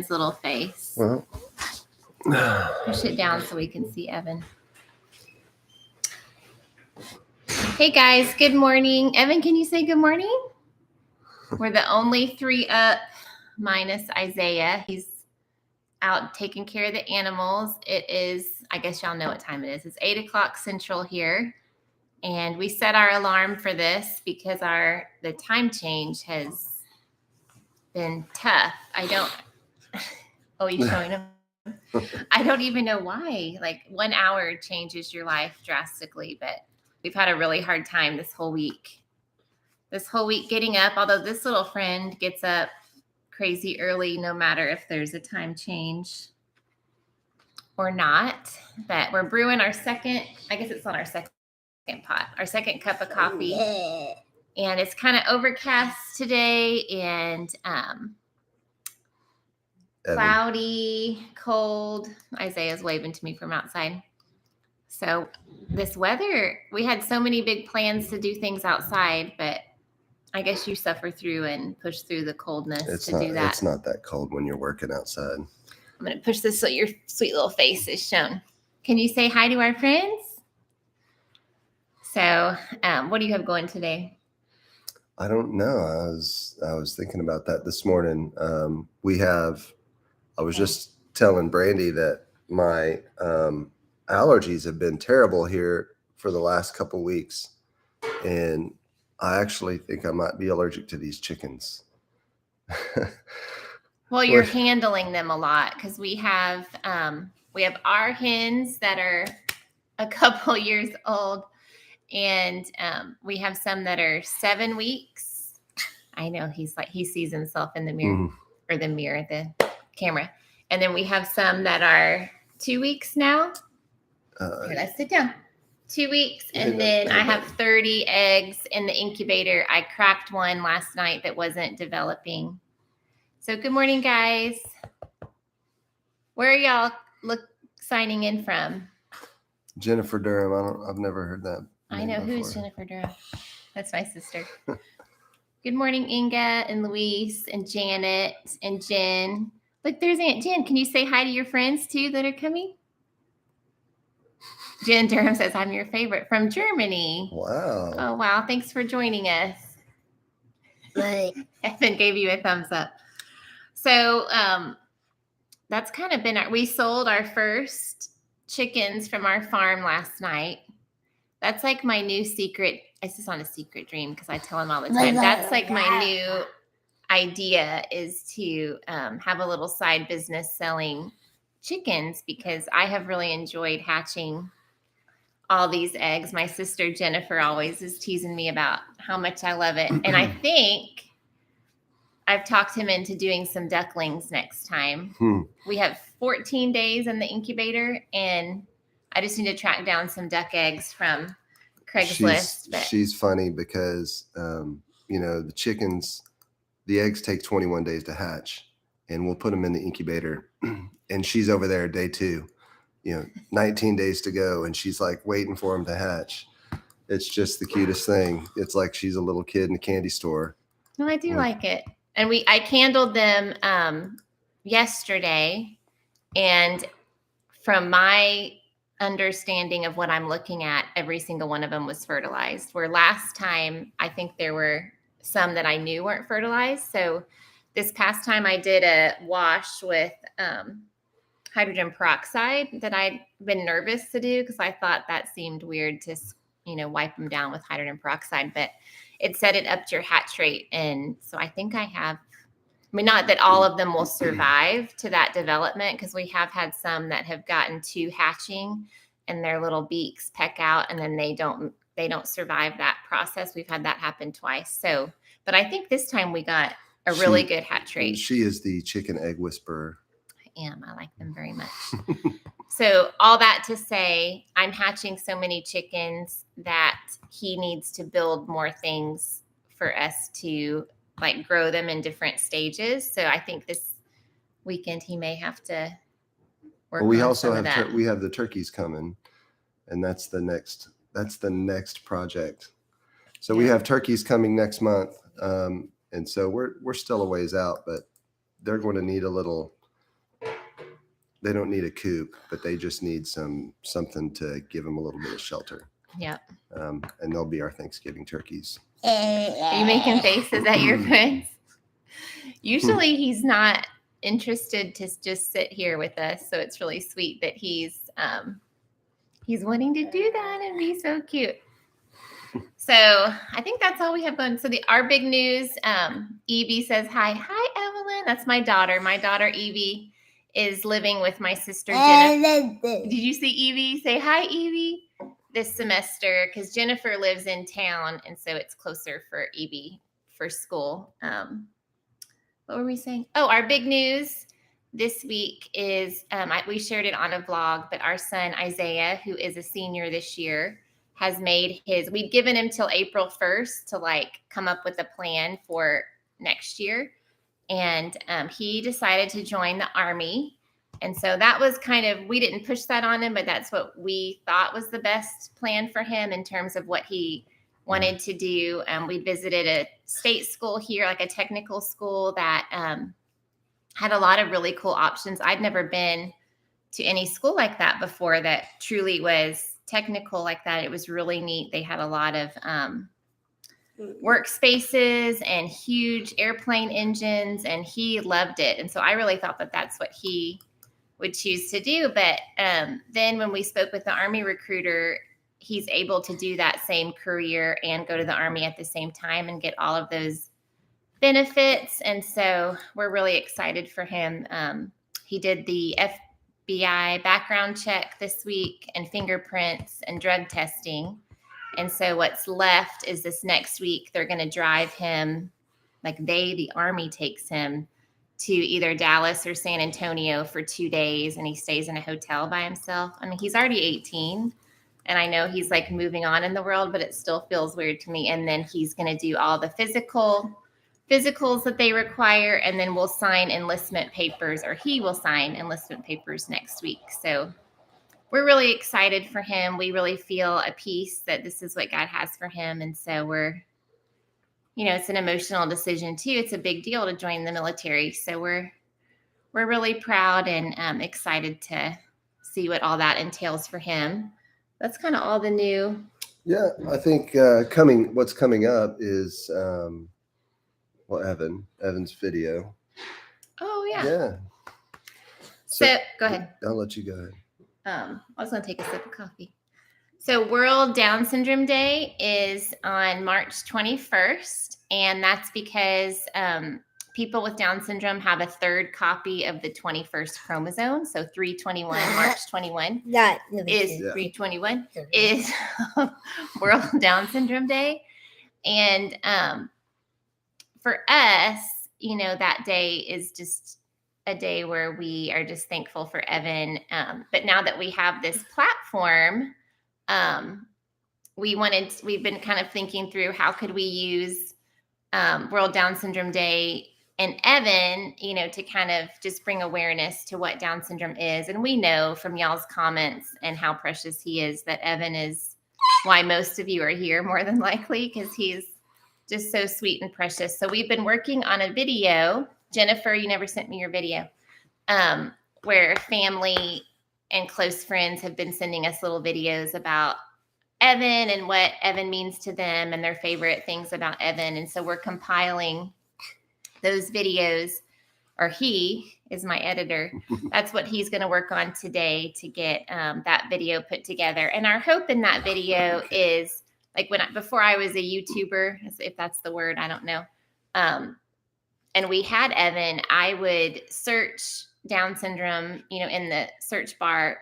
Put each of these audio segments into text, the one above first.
little face. Well, push it down so we can see Evan. Hey guys, good morning. Evan, can you say good morning? We're the only 3 up minus Isaiah. He's out taking care of the animals. It is, I guess y'all know what time it is. It's 8 o'clock Central here. And we set our alarm for this because the time change has been tough. You showing them? I don't even know why. Like 1 hour changes your life drastically, but we've had a really hard time this whole week. Getting up, although this little friend gets up crazy early no matter if there's a time change or not. But we're brewing our second pot, our second cup of coffee. And it's kind of overcast today and cloudy, cold. Isaiah's waving to me from outside. So this weather, we had so many big plans to do things outside, but I guess you suffer through and push through the coldness do that. It's not that cold when you're working outside. I'm going to push this so your sweet little face is shown. Can you say hi to our friends? So what do you have going today? I don't know. I was thinking about that this morning. I was just telling Brandy that my allergies have been terrible here for the last couple weeks. And I actually think I might be allergic to these chickens. Well, you're handling them a lot because we have our hens that are a couple years old, and we have some that are 7 weeks. I know he sees himself in the mirror or the camera, and then we have some that are 2 weeks now. Here, let's sit down. 2 weeks, and then I have 30 eggs in the incubator. I cracked one last night that wasn't developing. So good morning, guys. Where are y'all signing in from? Jennifer Durham. I've never heard that. I know who's Jennifer Durham. That's my sister. Good morning, Inga and Luis and Janet and Jen. Look, there's Aunt Jen. Can you say hi to your friends too that are coming? Jen Durham says, I'm your favorite from Germany. Wow. Oh, wow. Thanks for joining us. Evan gave you a thumbs up. So that's kind of been we sold our first chickens from our farm last night. That's like my new secret. It's just on a secret dream because I tell him all the time. That's like my new idea is to have a little side business selling chickens because I have really enjoyed hatching all these eggs. My sister Jennifer always is teasing me about how much I love it. And I think I've talked him into doing some ducklings next time. We have 14 days in the incubator, and I just need to track down some duck eggs from Craigslist. She's funny because, the chickens, the eggs take 21 days to hatch, and we'll put them in the incubator. And she's over there day 2. 19 days to go, and she's like waiting for them to hatch. It's just the cutest thing. It's like she's a little kid in a candy store. No, I do like it. And I candled them yesterday, and from my understanding of what I'm looking at, every single one of them was fertilized. Where last time, I think there were some that I knew weren't fertilized. So this past time I did a wash with hydrogen peroxide that I'd been nervous to do because I thought that seemed weird to, wipe them down with hydrogen peroxide, but it said it upped your hatch rate. And so I think not that all of them will survive to that development because we have had some that have gotten to hatching and their little beaks peck out and then they don't survive that process. We've had that happen twice. So, but I think this time we got a really good hatch rate. She is the chicken egg whisperer. I like them very much. So all that to say, I'm hatching so many chickens that he needs to build more things for us to grow them in different stages. So I think this weekend he may have to work on some of that. We have the turkeys coming, and that's the next project. So we have turkeys coming next month. And so we're still a ways out, but they're going to need a little they don't need a coop, but they just need something to give them a little bit of shelter. Yep. And they'll be our Thanksgiving turkeys. Are you making faces at your friends? Usually he's not interested to just sit here with us, so it's really sweet that he's wanting to do that and be so cute. So I think that's all we have going. So our big news, Evie says hi. Hi, Evelyn. That's my daughter. My daughter, Evie, is living with my sister, Jennifer. Did you see Evie? Say hi, Evie, this semester, because Jennifer lives in town, and so it's closer for Evie for school. What were we saying? Oh, our big news this week is, we shared it on a vlog, but our son, Isaiah, who is a senior this year, has made we'd given him till April 1st to come up with a plan for next year. And he decided to join the Army. And so that was we didn't push that on him, but that's what we thought was the best plan for him in terms of what he wanted to do. We visited a state school here, like a technical school that had a lot of really cool options. I'd never been to any school like that before that truly was technical like that. It was really neat. They had a lot of workspaces and huge airplane engines, and he loved it. And so I really thought that that's what he would choose to do. But then when we spoke with the Army recruiter, he's able to do that same career and go to the Army at the same time and get all of those benefits. And so we're really excited for him. He did the FBI background check this week and fingerprints and drug testing. And so what's left is this next week, they're going to drive him, the Army takes him to either Dallas or San Antonio for 2 days, and he stays in a hotel by himself. I mean, he's already 18, and I know he's moving on in the world, but it still feels weird to me. And then he's going to do all the physicals that they require, and then we'll sign enlistment papers, or he will sign enlistment papers next week. So we're really excited for him. We really feel a peace that this is what God has for him. And so we're, it's an emotional decision too. It's a big deal to join the military. So we're really proud and excited to see what all that entails for him. That's kind of all the new. Yeah, I think what's coming up is Evan's video. Oh yeah. Yeah. So go ahead. I'll let you go ahead. I was going to take a sip of coffee. So World Down Syndrome Day is on March 21st, and that's because people with Down syndrome have a third copy of the 21st chromosome. So 321, March 21 is 321 is World Down Syndrome Day. And for us, that day is just a day where we are just thankful for Evan. But now that we have this platform, we've been kind of thinking through how could we use World Down Syndrome Day and Evan, to kind of just bring awareness to what Down syndrome is. And we know from y'all's comments and how precious he is that Evan is why most of you are here, more than likely, because he's just so sweet and precious. So we've been working on a video. Jennifer, you never sent me your video, where family and close friends have been sending us little videos about Evan and what Evan means to them and their favorite things about Evan. And so we're compiling those videos, or he is my editor. That's what he's going to work on today to get that video put together. And our hope in that video is before I was a YouTuber, if that's the word, I don't know. And we had Evan, I would search Down syndrome, in the search bar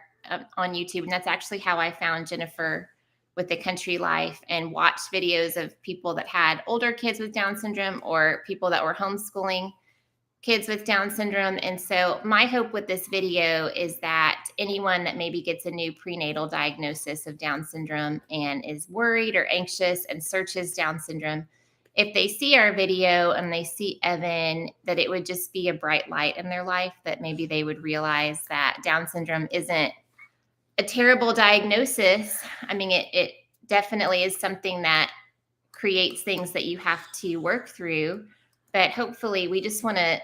on YouTube. And that's actually how I found Jennifer with the Country Life, and watched videos of people that had older kids with Down syndrome or people that were homeschooling kids with Down syndrome. And so my hope with this video is that anyone that maybe gets a new prenatal diagnosis of Down syndrome and is worried or anxious and searches Down syndrome, if they see our video and they see Evan, that it would just be a bright light in their life, that maybe they would realize that Down syndrome isn't a terrible diagnosis. I mean, it definitely is something that creates things that you have to work through. But hopefully we just want to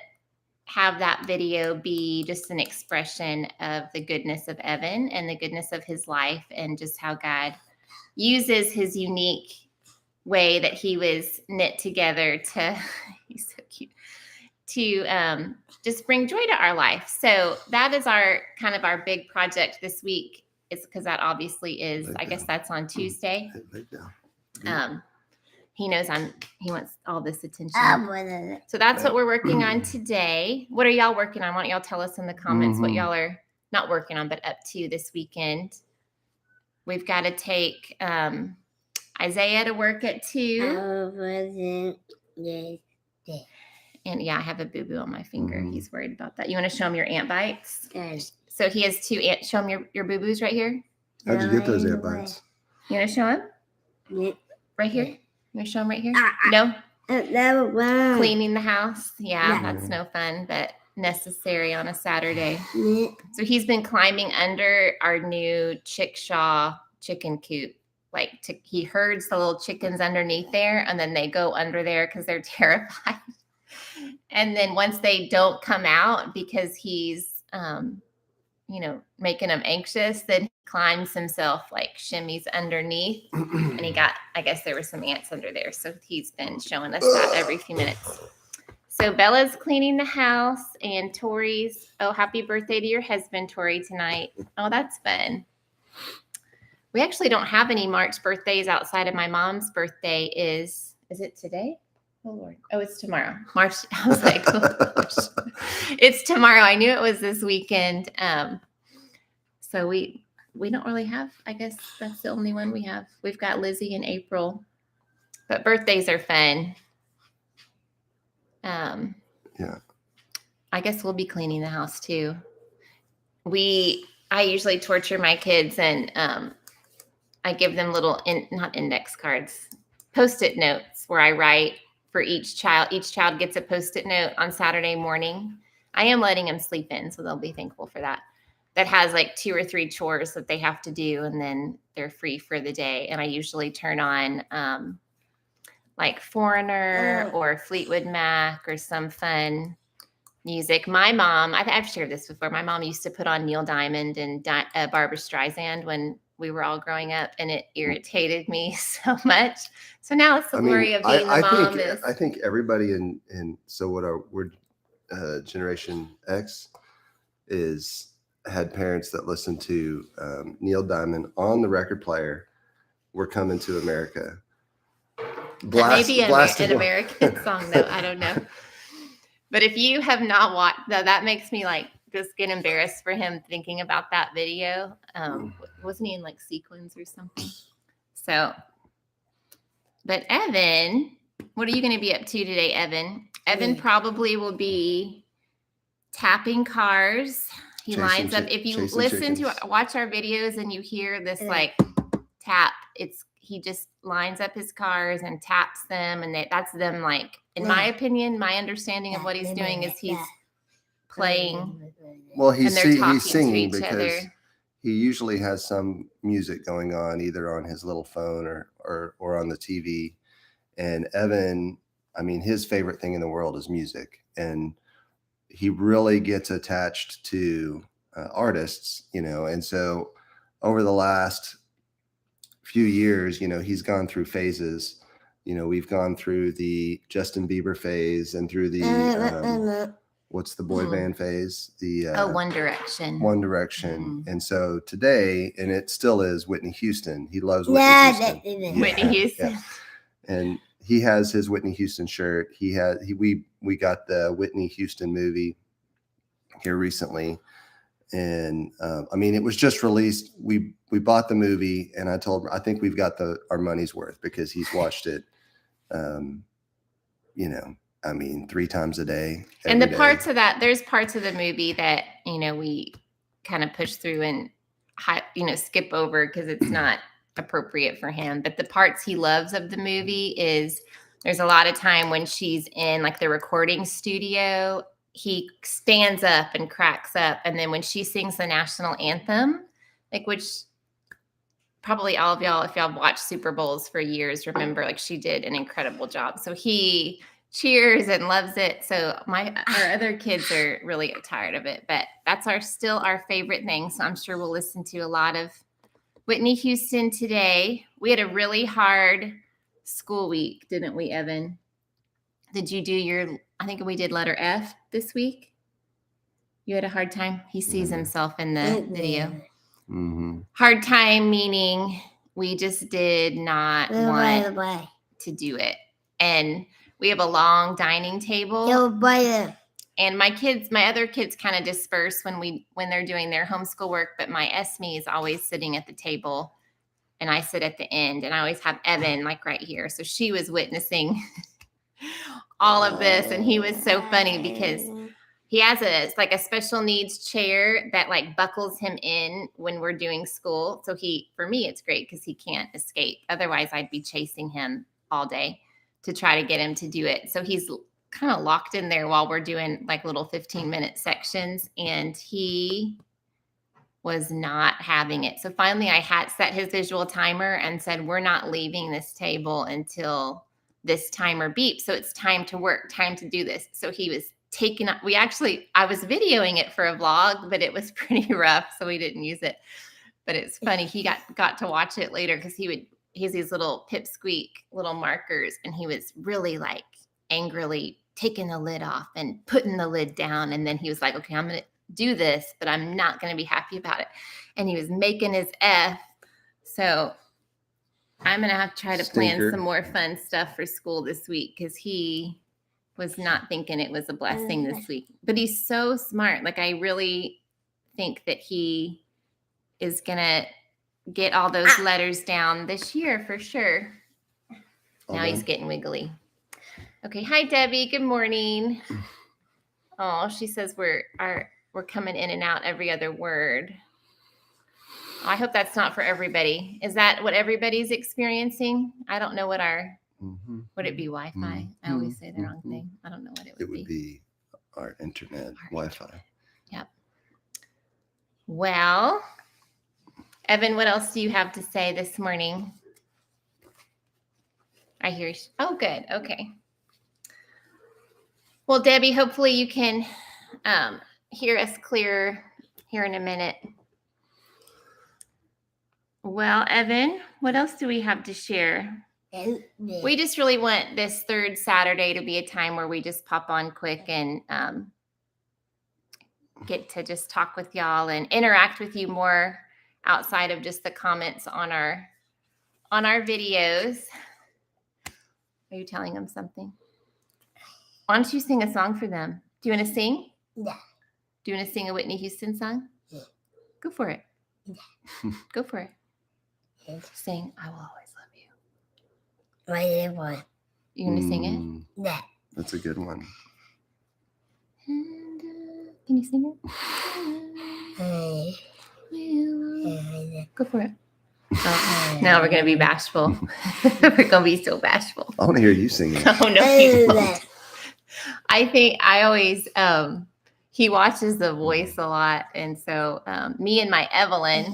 have that video be just an expression of the goodness of Evan and the goodness of his life, and just how God uses his unique way that he was knit together to he's so cute, to just bring joy to our life. So that is our kind of our big project this week, is because that obviously is, I guess that's on Tuesday. He knows he wants all this attention. So that's what we're working on today. What are y'all working on? Why don't y'all tell us in the comments what y'all are not working on, but up to this weekend? We've got to take Isaiah to work at 2. And yeah, I have a boo-boo on my finger. He's worried about that. You want to show him your ant bites? Yes. So he has 2 ants. Show him your boo-boos right here. How'd you get those ant bites? You want to show him? Yeah. Right here? You want to show him right here? No? Cleaning the house. Yeah, that's no fun, but necessary on a Saturday. So he's been climbing under our new chickshaw chicken coop. He herds the little chickens underneath there, and then they go under there because they're terrified. And then once they don't come out because he's, making them anxious, then he climbs himself, shimmies underneath. And I guess there were some ants under there. So he's been showing us that every few minutes. So Bella's cleaning the house, and Tori's, happy birthday to your husband, Tori, tonight. Oh, that's fun. We actually don't have any March birthdays outside of my mom's birthday. Is it today? Oh, Lord. Oh, it's tomorrow. March. I was like, oh, gosh. It's tomorrow. I knew it was this weekend. So we don't really have, I guess that's the only one we have. We've got Lizzie in April. But birthdays are fun. Yeah. I guess we'll be cleaning the house too. I usually torture my kids, and I give them little, not index cards, Post-it notes where I write for each child. Each child gets a Post-it note on Saturday morning. I am letting them sleep in, so they'll be thankful for that. That has 2 or 3 chores that they have to do, and then they're free for the day. And I usually turn on Foreigner or Fleetwood Mac or some fun music. My mom, I've shared this before, my mom used to put on Neil Diamond and Barbra Streisand when we were all growing up, and it irritated me so much. So now it's the glory of being the mom. I think everybody so what we're Generation X had parents that listened to Neil Diamond on the record player. We're Coming to America. Maybe an American song, though. I don't know. But if you have not watched, that makes me just get embarrassed for him thinking about that video. Wasn't he in sequins or something? So, but Evan, what are you going to be up to today, Evan? Evan probably will be tapping cars. He lines up. If you watch our videos and you hear this tap, he just lines up his cars and taps them, and that's them. In my opinion, my understanding of what he's doing is he's playing. Well, he's singing because he usually has some music going on either on his little phone or on the TV. And Evan, his favorite thing in the world is music, and he really gets attached to artists, and so over the last few years, he's gone through phases. We've gone through the Justin Bieber phase and through the what's the boy band phase? The One Direction. One Direction. And so today, and it still is Whitney Houston. He loves Whitney Houston. Whitney Houston. Yeah. And he has his Whitney Houston shirt. We got the Whitney Houston movie here recently. And it was just released. We bought the movie, and I think we've got our money's worth because he's watched it, 3 times a day. And there's parts of the movie that, we kind of push through and, skip over because it's not appropriate for him. But the parts he loves of the movie is there's a lot of time when she's in the recording studio, he stands up and cracks up. And then when she sings the national anthem, which probably all of y'all, if y'all watched Super Bowls for years, remember, she did an incredible job. So he cheers and loves it. So our other kids are really tired of it, but that's still our favorite thing. So I'm sure we'll listen to a lot of Whitney Houston today. We had a really hard school week, didn't we, Evan? Did you do I think we did letter F this week. You had a hard time? He sees himself in the video. Mm-hmm. Hard time meaning we just did not want to do it. And we have a long dining table. And my other kids kind of disperse when they're doing their homeschool work, but my Esme is always sitting at the table and I sit at the end, and I always have Evan like right here. So she was witnessing all of this, and he was so funny because he has a special needs chair that like buckles him in when we're doing school. So for me, it's great because he can't escape. Otherwise, I'd be chasing him all day to try to get him to do it. So he's kind of locked in there while we're doing like little 15-minute sections, and he was not having it. So finally I had set his visual timer and said, we're not leaving this table until this timer beeps. So it's time to work, time to do this. So he was taking up. I was videoing it for a vlog, but it was pretty rough, so we didn't use it. But it's funny. He got to watch it later because he has these little pipsqueak little markers, and he was really like angrily taking the lid off and putting the lid down. And then he was like, okay, I'm going to do this, but I'm not going to be happy about it. And he was making his F. So I'm going to have to try to plan some more fun stuff for school this week because he was not thinking it was a blessing this week. But he's so smart. Like, I really think that he is going to get all those letters down this year for sure. Now he's getting wiggly. Okay. Hi, Debbie. Good morning. Oh, she says we're coming in and out every other word. Oh, I hope that's not for everybody. Is that what everybody's experiencing? I don't know what would it be Wi-Fi? I always say the wrong thing. I don't know what it would be. It would be our internet, Wi-Fi. Yep. Well, Evan, what else do you have to say this morning? I hear. Oh, good. Okay. Well, Debbie, hopefully you can hear us clear here in a minute. Well, Evan, what else do we have to share? We just really want this third Saturday to be a time where we just pop on quick and get to just talk with y'all and interact with you more outside of just the comments on our videos. Are you telling them something? Why don't you sing a song for them? Do you want to sing? Yeah. Do you want to sing a Whitney Houston song? Yeah. Go for it. Yeah. Go for it. Yeah. Sing, I Will Always Love You. What? You going to sing it? Yeah. That's a good one. And, can you sing it? Go for it. Oh, now we're going to be bashful. We're going to be so bashful. I want to hear you sing it. Oh, no, you won't. I think I always, he watches The Voice a lot. And so me and my Evelyn,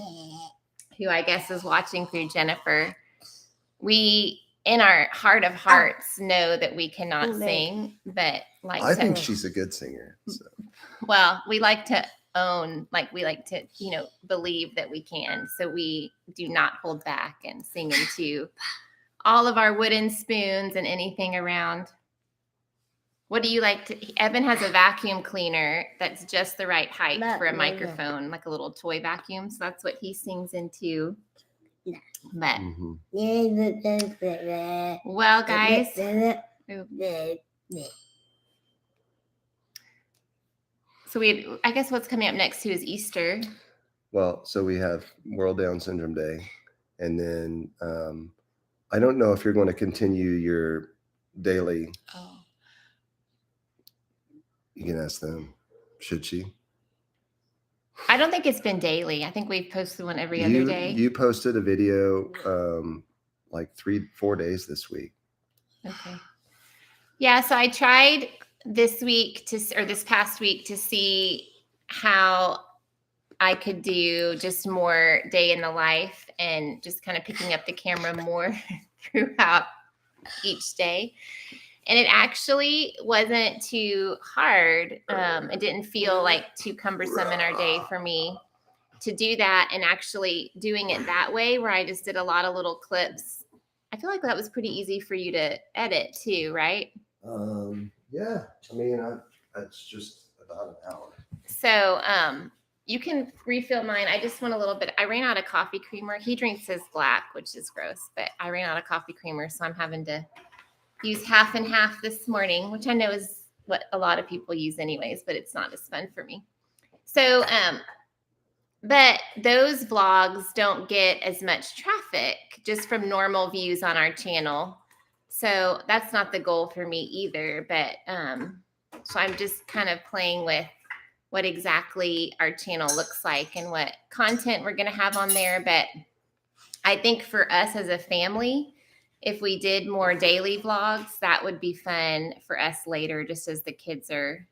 who I guess is watching through Jennifer, we, in our heart of hearts, know that we cannot sing, but I think she's a good singer. So. Well, we like to we like to, believe that we can. So we do not hold back and sing into all of our wooden spoons and anything around. What do you like to? Evan has a vacuum cleaner that's just the right height for a microphone, like a little toy vacuum. So that's what he sings into. But well, guys. So I guess what's coming up next too is Easter. Well, so we have World Down Syndrome Day, and then I don't know if you're going to continue your daily. Oh. You can ask them. Should she? I don't think it's been daily. I think we've posted one every other day. You posted a video like 3-4 days this week. Okay. Yeah, so I tried this past week to see how I could do just more day in the life and just kind of picking up the camera more throughout each day. And it actually wasn't too hard. It didn't feel like too cumbersome in our day for me to do that, and actually doing it that way where I just did a lot of little clips. I feel like that was pretty easy for you to edit too, right? Yeah. I mean, it's just about an hour. So you can refill mine. I just want a little bit. I ran out of coffee creamer. He drinks his black, which is gross, but I ran out of coffee creamer, so I'm having to use half and half this morning, which I know is what a lot of people use anyways, but it's not as fun for me. So but those vlogs don't get as much traffic just from normal views on our channel. So that's not the goal for me either. But so I'm just kind of playing with what exactly our channel looks like and what content we're going to have on there. But I think for us as a family, if we did more daily vlogs, that would be fun for us later, just as the kids are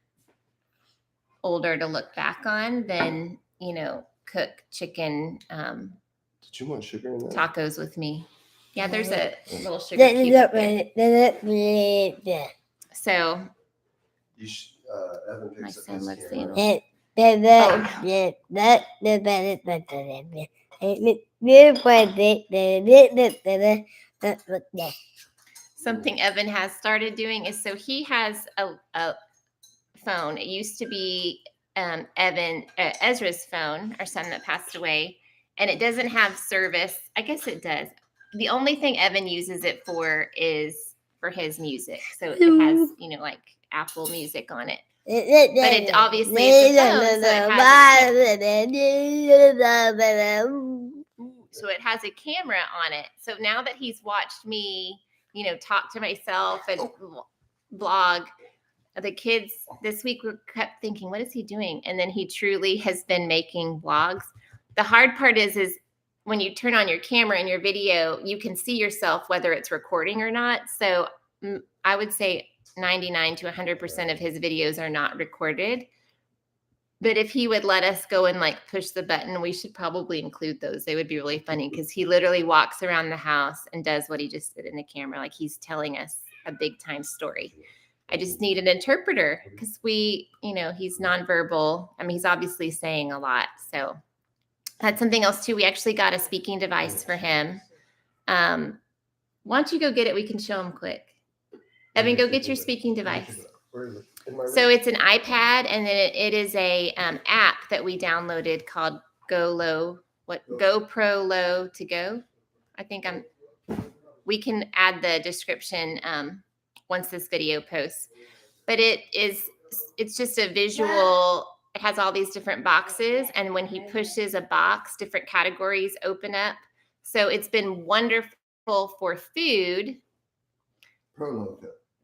older to look back on, then, you know, cook chicken Did you want sugar in that? tacos with me. Yeah, there's a little sugar cube up there. So You Evan my picks up son his loves camera. something Evan has started doing is, so he has a phone. It used to be Ezra's phone, our son that passed away, and it doesn't have service. I guess it does. The only thing Evan uses it for is for his music. So it has, you know, like Apple Music on it. But it obviously it's a phone, so it has a camera on it. So now that he's watched me, you know, talk to myself and vlog, the kids this week were kept thinking, what is he doing? And then he truly has been making vlogs. The hard part is when you turn on your camera and your video, you can see yourself whether it's recording or not. So I would say 99 to 100% of his videos are not recorded. But if he would let us go and like push the button, we should probably include those. They would be really funny because he literally walks around the house and does what he just did in the camera. Like he's telling us a big time story. I just need an interpreter because we, you know, he's nonverbal. I mean, he's obviously saying a lot. So that's something else too. We actually got a speaking device for him. Why don't you go get it? We can show him quick. Evan, go get your speaking device. So it's an iPad, and then it is a app that we downloaded called GoPro Low to Go. I think we can add the description once this video posts. But it's just a visual. It has all these different boxes, and when he pushes a box, different categories open up. So it's been wonderful for food.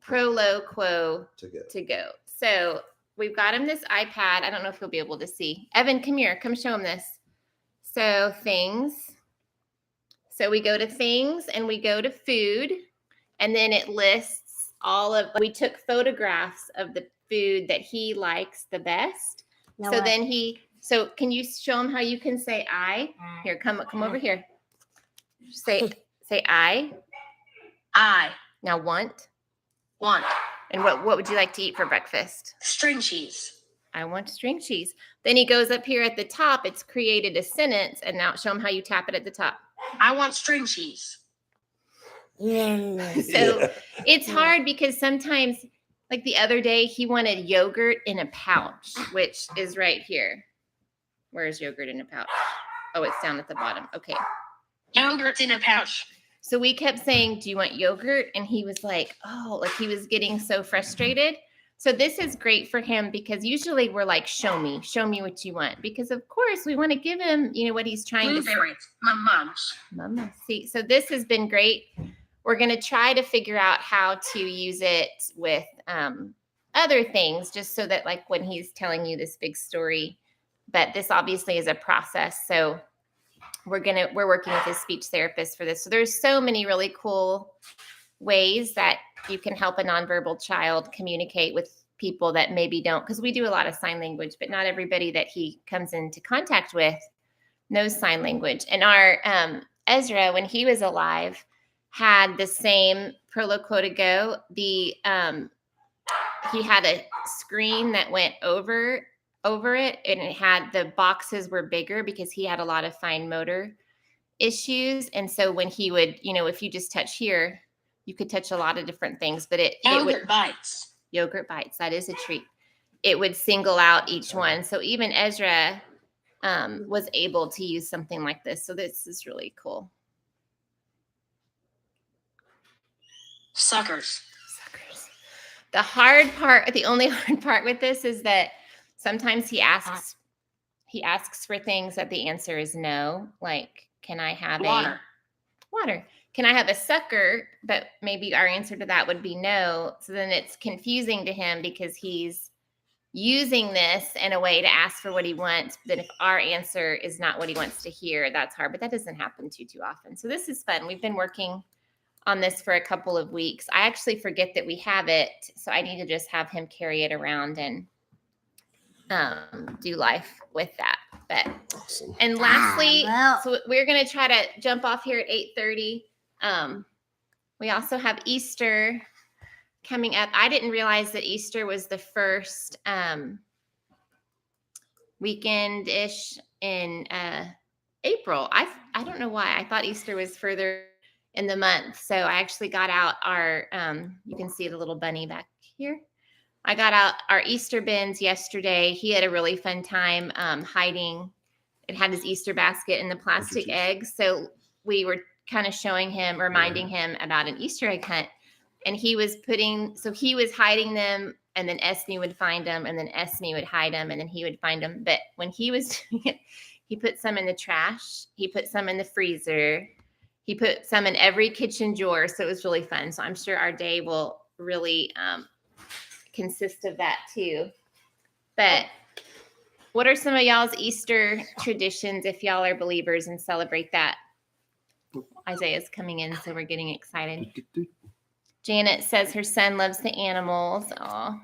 Pro Low Quo to go. So we've got him this iPad. I don't know if he'll be able to see. Evan, come here. Come show him this. So things. So we go to things and we go to food, and then it lists we took photographs of the food that he likes the best. So can you show him how you can say I? Here, come over here. Say I. I Now want. want And what would you like to eat for breakfast? string cheese. I want string cheese. Then he goes up here at the top. It's created a sentence, and now show him how you tap it at the top. I want string cheese. So it's hard because sometimes, like the other day, he wanted yogurt in a pouch, which is right here. Where is yogurt in a pouch? Oh, it's down at the bottom. Okay. Yogurt in a pouch. So we kept saying, do you want yogurt? And he was like, oh, like he was getting so frustrated. So this is great for him because usually we're like, show me what you want. Because of course we want to give him, you know, what he's trying to say. Blueberries, my mom's. Mama, see, so this has been great. We're going to try to figure out how to use it with other things, just so that like when he's telling you this big story, but this obviously is a process. So we're working with his speech therapist for this. So there's so many really cool ways that you can help a nonverbal child communicate with people that maybe don't, because we do a lot of sign language, but not everybody that he comes into contact with knows sign language. And our Ezra, when he was alive, had the same Prolo quota go. He had a screen that went over it, and it had the boxes were bigger because he had a lot of fine motor issues. And so when he would, if you just touch here, you could touch a lot of different things, but it Yogurt would bites. yogurt bites. That is a treat. It would single out each one. So even Ezra was able to use something like this. So this is really cool. Suckers. The only hard part with this is that sometimes he asks for things that the answer is no. Like, can I have Water. water? Can I have a sucker? But maybe our answer to that would be no. So then it's confusing to him because he's using this in a way to ask for what he wants. But if our answer is not what he wants to hear, that's hard. But that doesn't happen too often. So this is fun. We've been working on this for a couple of weeks. I actually forget that we have it, so I need to just have him carry it around and do life with that. But Awesome. and lastly, well. so we're gonna try to jump off here at 8:30. We also have Easter coming up. I didn't realize that Easter was the first weekend-ish in April. I don't know why. I thought Easter was further in the month. So I actually got out our, you can see the little bunny back here. I got out our Easter bins yesterday. He had a really fun time hiding. It had his Easter basket and the plastic eggs. So we were kind of showing him, reminding him about an Easter egg hunt. And he was hiding them, and then Esme would find them, and then Esme would hide them, and then he would find them. But when he was doing it, he put some in the trash. He put some in the freezer. He put some in every kitchen drawer. So it was really fun. So I'm sure our day will really consist of that too. But what are some of y'all's Easter traditions if y'all are believers and celebrate that? Isaiah's coming in, so we're getting excited. Janet says her son loves the animals. Oh,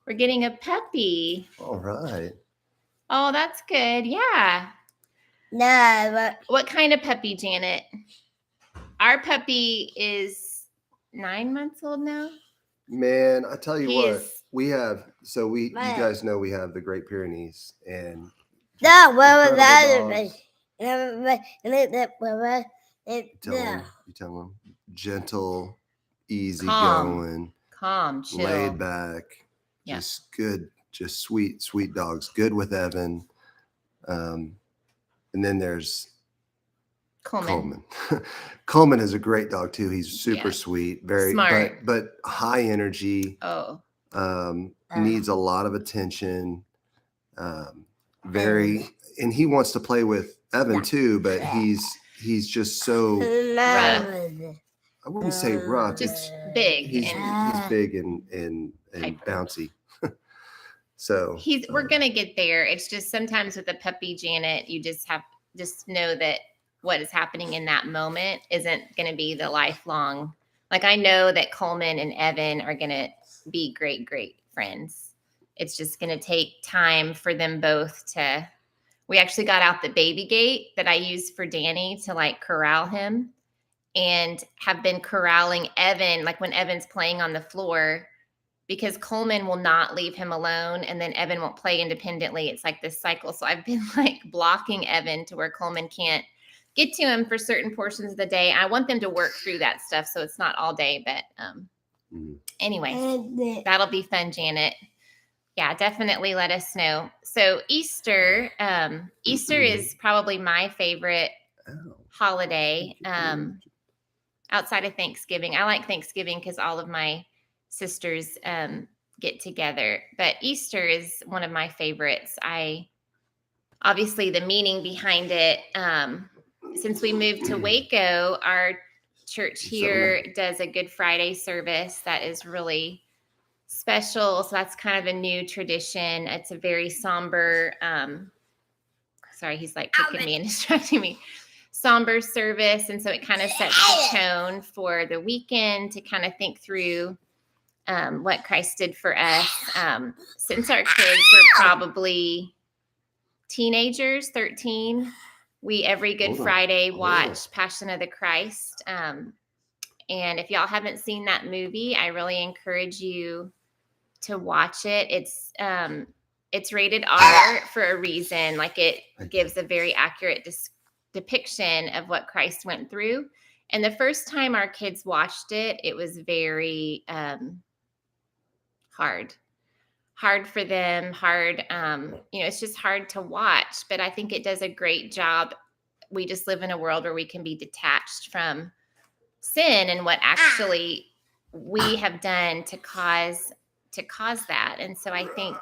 we're getting a puppy. All right. Oh, that's good. Yeah. No, but What kind of puppy, Janet? Our puppy is 9 months old now. Man, I tell you He what, is- we have. So you Man. guys know we have the Great Pyrenees, and no, what was incredible that? dogs. You tell them, gentle, easy going, Calm, chill. laid back, Yeah. just good, just sweet dogs. Good with Evan. And then there's Coleman. Coleman is a great dog too. He's super Yeah. sweet, very Smart. but high energy. Oh, Needs a lot of attention. Very, and he wants to play with Evan too, but he's just so, I wouldn't say rough. just big. He's and big and Hyper. bouncy. So we're gonna get there. It's just sometimes with a puppy, Janet, you just know that what is happening in that moment isn't gonna be the lifelong. Like I know that Coleman and Evan are gonna be great friends. It's just gonna take time for them both to. We actually got out the baby gate that I used for Danny to like corral him, and have been corralling Evan like when Evan's playing on the floor. Because Coleman will not leave him alone, and then Evan won't play independently. It's like this cycle. So I've been like blocking Evan to where Coleman can't get to him for certain portions of the day. I want them to work through that stuff, so it's not all day. But anyway, that'll be fun, Janet. Yeah, definitely let us know. So Easter is probably my favorite holiday outside of Thanksgiving. I like Thanksgiving because all of my sisters get together, but Easter is one of my favorites. Obviously the meaning behind it, since we moved to Waco, our church here does a Good Friday service that is really special. So that's kind of a new tradition. It's a very somber, sorry, he's like kicking me and distracting me. Somber service. And so it kind of sets the tone for the weekend to kind of think through what Christ did for us. Since our kids were probably teenagers, 13, We every Good Hold on. Friday Hold watch Passion of the Christ. And if y'all haven't seen that movie, I really encourage you to watch it. It's rated R for a reason. Like it gives a very accurate depiction of what Christ went through. And the first time our kids watched it, it was very hard for them, it's just hard to watch, but I think it does a great job. We just live in a world where we can be detached from sin and what actually we have done to cause that. And so I think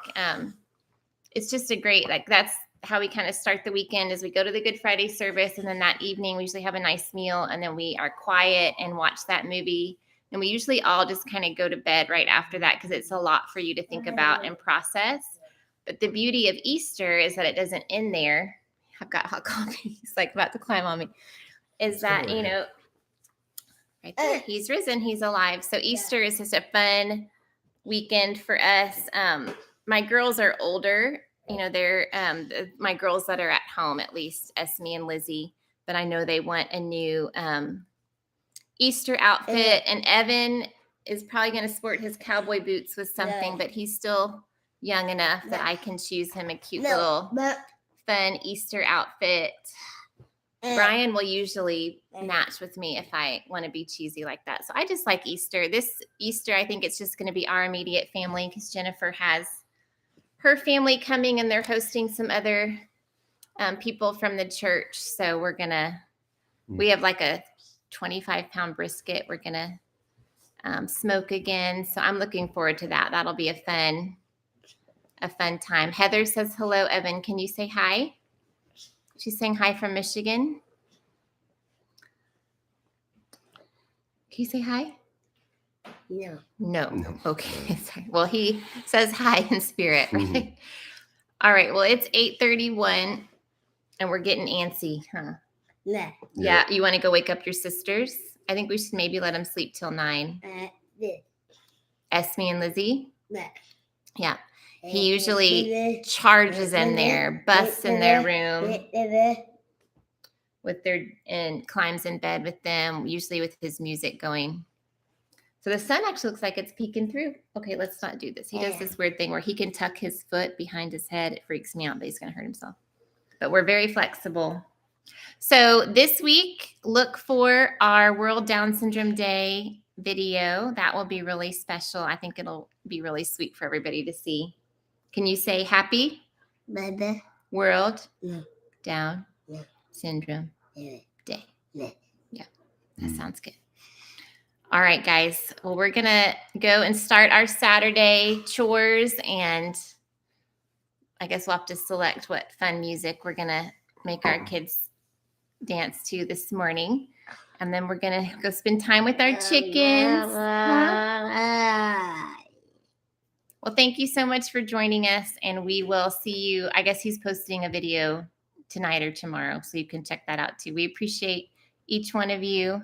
it's just a great, like, that's how we kind of start the weekend is we go to the Good Friday service, and then that evening we usually have a nice meal, and then we are quiet and watch that movie. And we usually all just kind of go to bed right after that because it's a lot for you to think about and process. But the beauty of Easter is that it doesn't end there. I've got hot coffee. He's like about to climb on me. Is that, right there, he's risen, he's alive. So Easter is just a fun weekend for us. My girls are older. They're my girls that are at home, at least Esme and Lizzie, but I know they want a new Easter outfit, and Evan is probably going to sport his cowboy boots with something, but he's still young enough that I can choose him a cute little fun Easter outfit. Brian will usually match with me if I want to be cheesy like that. So I just like Easter. This Easter, I think it's just going to be our immediate family because Jennifer has her family coming, and they're hosting some other people from the church. So we have like a 25-pound brisket we're gonna smoke again. So I'm looking forward to that. That'll be a fun time. Heather says hello. Evan, can you say hi? She's saying hi from Michigan. Can you say hi? No. Okay. Sorry. Well, he says hi in spirit, right? Mhm. All right. Well, it's 8:31 and we're getting antsy, huh? Yeah. You want to go wake up your sisters? I think we should maybe let them sleep till 9. Esme and Lizzie? Yeah. He usually charges in there, busts in their room and climbs in bed with them, usually with his music going. So the sun actually looks like it's peeking through. Okay, let's not do this. He does this weird thing where he can tuck his foot behind his head. It freaks me out, but he's going to hurt himself. But we're very flexible. So this week, look for our World Down Syndrome Day video. That will be really special. I think it'll be really sweet for everybody to see. Can you say happy World Down Syndrome Day? Yeah, that sounds good. All right, guys. Well, we're going to go and start our Saturday chores, and I guess we'll have to select what fun music we're going to make our kids dance to this morning. And then we're going to go spend time with our chickens. Huh? Well, thank you so much for joining us, and we will see you. I guess he's posting a video tonight or tomorrow, so you can check that out too. We appreciate each one of you,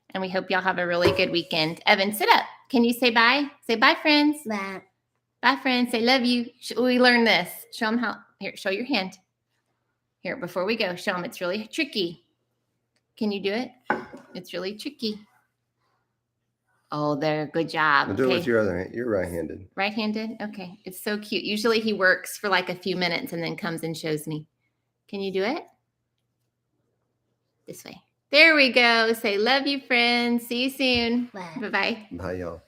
and we hope y'all have a really good weekend. Evan, sit up. Can you say bye? Say bye, friends. Bye, friends. Say love you. We learned this. Show them how. Here, show your hand. Here, before we go, show them it's really tricky. Can you do it? It's really tricky. Oh, there. Good job. We'll do it with your other hand. You're right-handed. Right-handed? Okay. It's so cute. Usually he works for like a few minutes and then comes and shows me. Can you do it? This way. There we go. Say love you, friends. See you soon. Bye-bye. Bye, y'all.